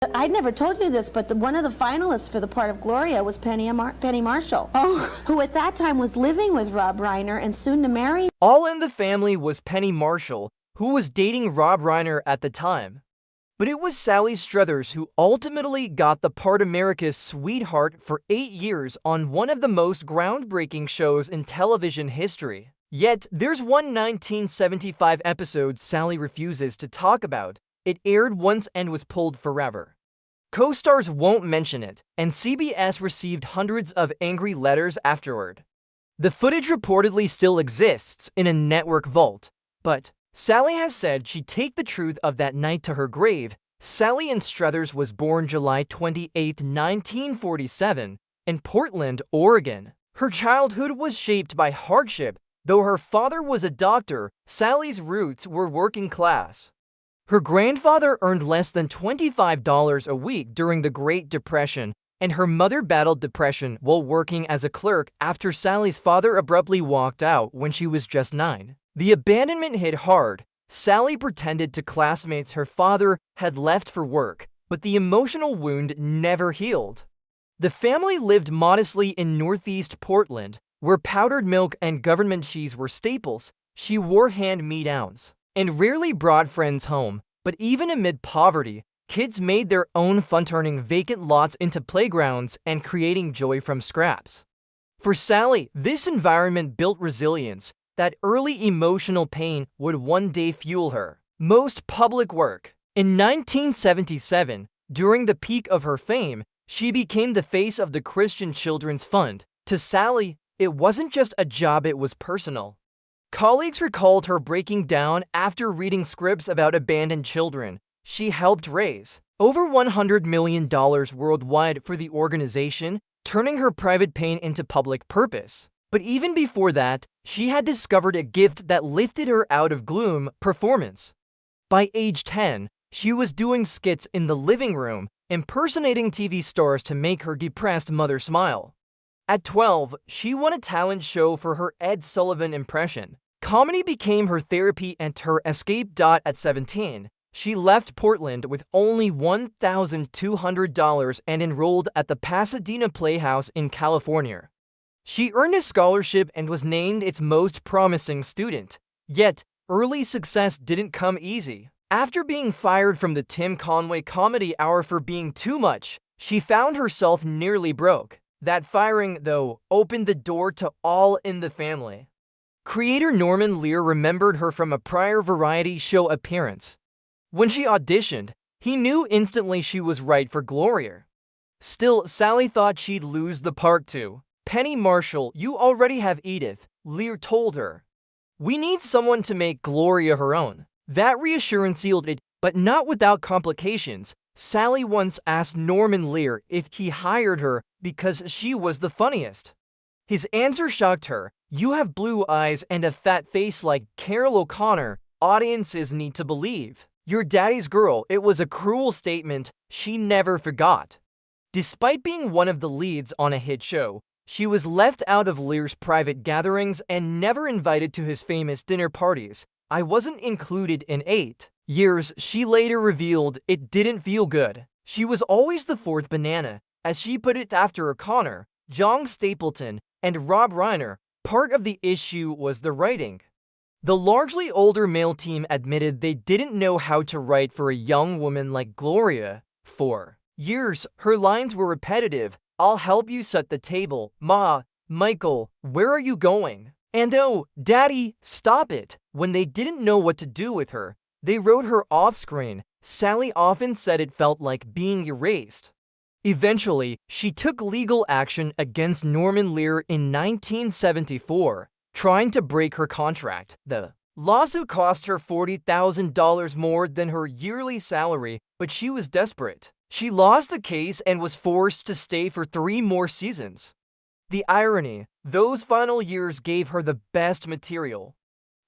I never told you this, but one of the finalists for the part of Gloria was Penny Marshall, who at that time was living with Rob Reiner and soon to marry. All in the Family was Penny Marshall, who was dating Rob Reiner at the time. But it was Sally Struthers who ultimately got the part America's sweetheart for 8 years on one of the most groundbreaking shows in television history. Yet, there's one 1975 episode Sally refuses to talk about. It aired once and was pulled forever. Co-stars won't mention it, and CBS received hundreds of angry letters afterward. The footage reportedly still exists in a network vault, but Sally has said she'd take the truth of that night to her grave. Sally Ann Struthers was born July 28, 1947, in Portland, Oregon. Her childhood was shaped by hardship. Though her father was a doctor, Sally's roots were working class. Her grandfather earned less than $25 a week during the Great Depression, and her mother battled depression while working as a clerk after Sally's father abruptly walked out when she was just 9. The abandonment hit hard. Sally pretended to classmates her father had left for work, but the emotional wound never healed. The family lived modestly in Northeast Portland, where powdered milk and government cheese were staples. She wore hand-me-downs and rarely brought friends home. But even amid poverty, kids made their own fun, turning vacant lots into playgrounds and creating joy from scraps. For Sally, this environment built resilience. That early emotional pain would one day fuel her most public work. In 1977, during the peak of her fame, she became the face of the Christian Children's Fund. To Sally, it wasn't just a job, it was personal. Colleagues recalled her breaking down after reading scripts about abandoned children. She helped raise over $100 million worldwide for the organization, turning her private pain into public purpose. But even before that, she had discovered a gift that lifted her out of gloom: performance. By age 10, she was doing skits in the living room, impersonating TV stars to make her depressed mother smile. At 12, she won a talent show for her Ed Sullivan impression. Comedy became her therapy and her escape. At 17, she left Portland with only $1,200 and enrolled at the Pasadena Playhouse in California. She earned a scholarship and was named its most promising student. Yet, early success didn't come easy. After being fired from the Tim Conway Comedy Hour for being too much, she found herself nearly broke. That firing, though, opened the door to All in the Family. Creator Norman Lear remembered her from a prior variety show appearance. When she auditioned, he knew instantly she was right for Gloria. Still, Sally thought she'd lose the part to Penny Marshall. "You already have Edith," Lear told her. "We need someone to make Gloria her own." That reassurance sealed it, but not without complications. Sally once asked Norman Lear if he hired her because she was the funniest. His answer shocked her. "You have blue eyes and a fat face like Carroll O'Connor. Audiences need to believe you're daddy's girl." It was a cruel statement she never forgot. Despite being one of the leads on a hit show, she was left out of Lear's private gatherings and never invited to his famous dinner parties. "I wasn't included in 8 years, she later revealed. It didn't feel good. She was always the fourth banana, as she put it, after O'Connor, John Stapleton, and Rob Reiner. Part of the issue was the writing. The largely older male team admitted they didn't know how to write for a young woman like Gloria. For years, her lines were repetitive. "I'll help you set the table. Ma, Michael, where are you going?" And "Oh, Daddy, stop it." When they didn't know what to do with her, they wrote her off-screen. Sally often said it felt like being erased. Eventually, she took legal action against Norman Lear in 1974, trying to break her contract. The lawsuit cost her $40,000 more than her yearly salary, but she was desperate. She lost the case and was forced to stay for 3 more seasons. The irony, those final years gave her the best material.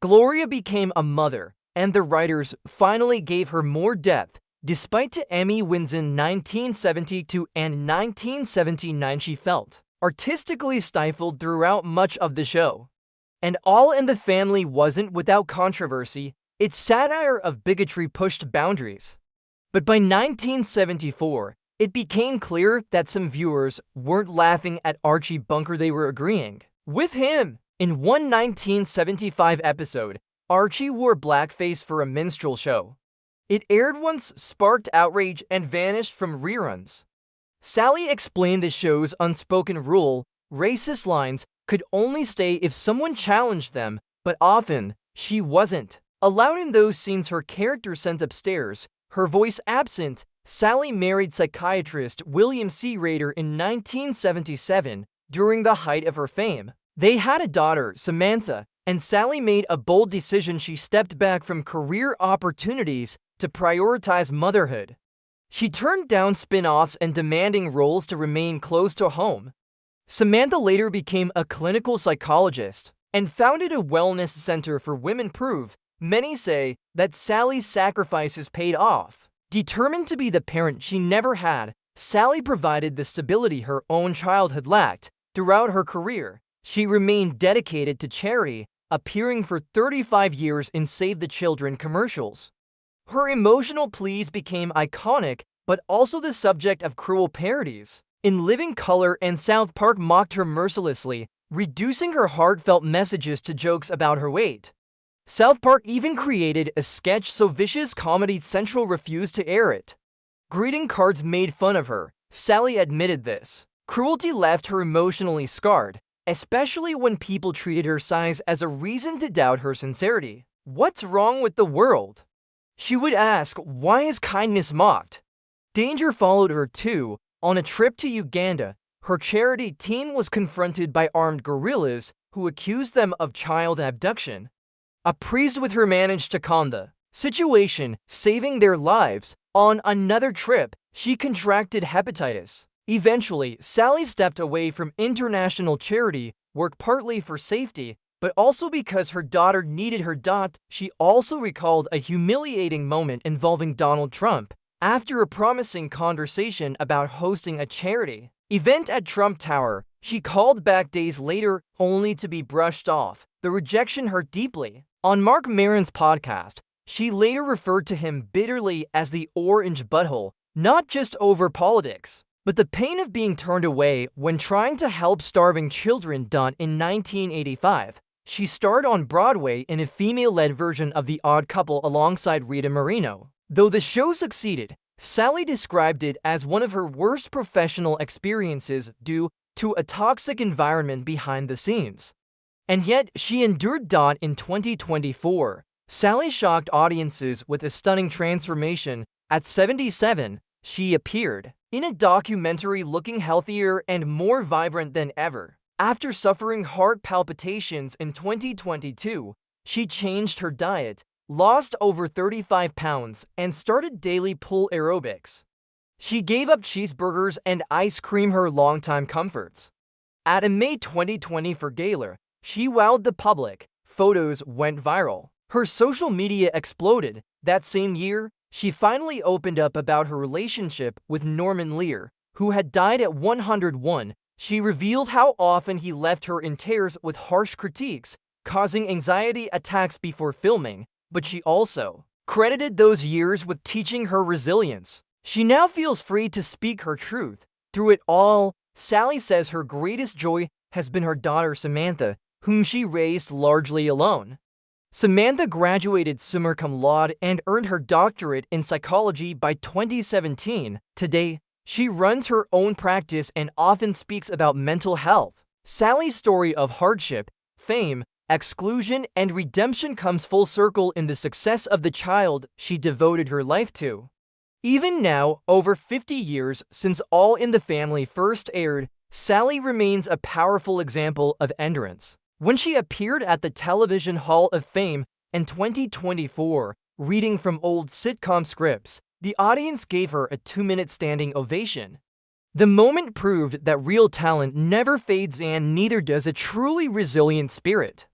Gloria became a mother, and the writers finally gave her more depth. Despite 2 Emmy wins in 1972 and 1979, she felt artistically stifled throughout much of the show. And All in the Family wasn't without controversy. Its satire of bigotry pushed boundaries. But by 1974, it became clear that some viewers weren't laughing at Archie Bunker, they were agreeing with him. In one 1975 episode, Archie wore blackface for a minstrel show. It aired once, sparked outrage, and vanished from reruns. Sally explained the show's unspoken rule: racist lines could only stay if someone challenged them, but often she wasn't allowed in those scenes her character sent upstairs, her voice absent. Sally married psychiatrist William C. Rader in 1977 during the height of her fame. They had a daughter, Samantha, and Sally made a bold decision. She stepped back from career opportunities to prioritize motherhood. She turned down spin-offs and demanding roles to remain close to home. Samantha later became a clinical psychologist and founded a wellness center for women. Prove many say that Sally's sacrifices paid off. Determined to be the parent she never had, Sally provided the stability her own childhood lacked. Throughout her career, she remained dedicated to charity, appearing for 35 years in Save the Children commercials. Her emotional pleas became iconic, but also the subject of cruel parodies. In Living Color and South Park mocked her mercilessly, reducing her heartfelt messages to jokes about her weight. South Park even created a sketch so vicious Comedy Central refused to air it. Greeting cards made fun of her. Sally admitted this cruelty left her emotionally scarred, especially when people treated her size as a reason to doubt her sincerity. What's wrong with the world? She would ask, why is kindness mocked? Danger followed her too. On a trip to Uganda, her charity team was confronted by armed guerrillas who accused them of child abduction. A priest with her managed to calm the situation, saving their lives. On another trip, she contracted hepatitis. Eventually, Sally stepped away from international charity work partly for safety, but also because her daughter needed her. She also recalled a humiliating moment involving Donald Trump after a promising conversation about hosting a charity event at Trump Tower. She called back days later only to be brushed off. The rejection hurt deeply. On Mark Maron's podcast, she later referred to him bitterly as the orange butthole, not just over politics, but the pain of being turned away when trying to help starving children. In 1985, she starred on Broadway in a female-led version of The Odd Couple alongside Rita Moreno. Though the show succeeded, Sally described it as one of her worst professional experiences due to a toxic environment behind the scenes. And yet, she endured. In 2024, Sally shocked audiences with a stunning transformation. At 77, she appeared in a documentary looking healthier and more vibrant than ever. After suffering heart palpitations in 2022, she changed her diet, lost over 35 pounds, and started daily pool aerobics. She gave up cheeseburgers and ice cream, her longtime comforts. At a May 2020 for Gala, she wowed the public. Photos went viral. Her social media exploded. That same year, she finally opened up about her relationship with Norman Lear, who had died at 101. She revealed how often he left her in tears with harsh critiques, causing anxiety attacks before filming, but she also credited those years with teaching her resilience. She now feels free to speak her truth. Through it all, Sally says her greatest joy has been her daughter Samantha, whom she raised largely alone. Samantha graduated summa cum laude and earned her doctorate in psychology by 2017. Today, she runs her own practice and often speaks about mental health. Sally's story of hardship, fame, exclusion, and redemption comes full circle in the success of the child she devoted her life to. Even now, over 50 years since All in the Family first aired, Sally remains a powerful example of endurance. When she appeared at the Television Hall of Fame in 2024, reading from old sitcom scripts, the audience gave her a 2-minute standing ovation. The moment proved that real talent never fades, and neither does a truly resilient spirit.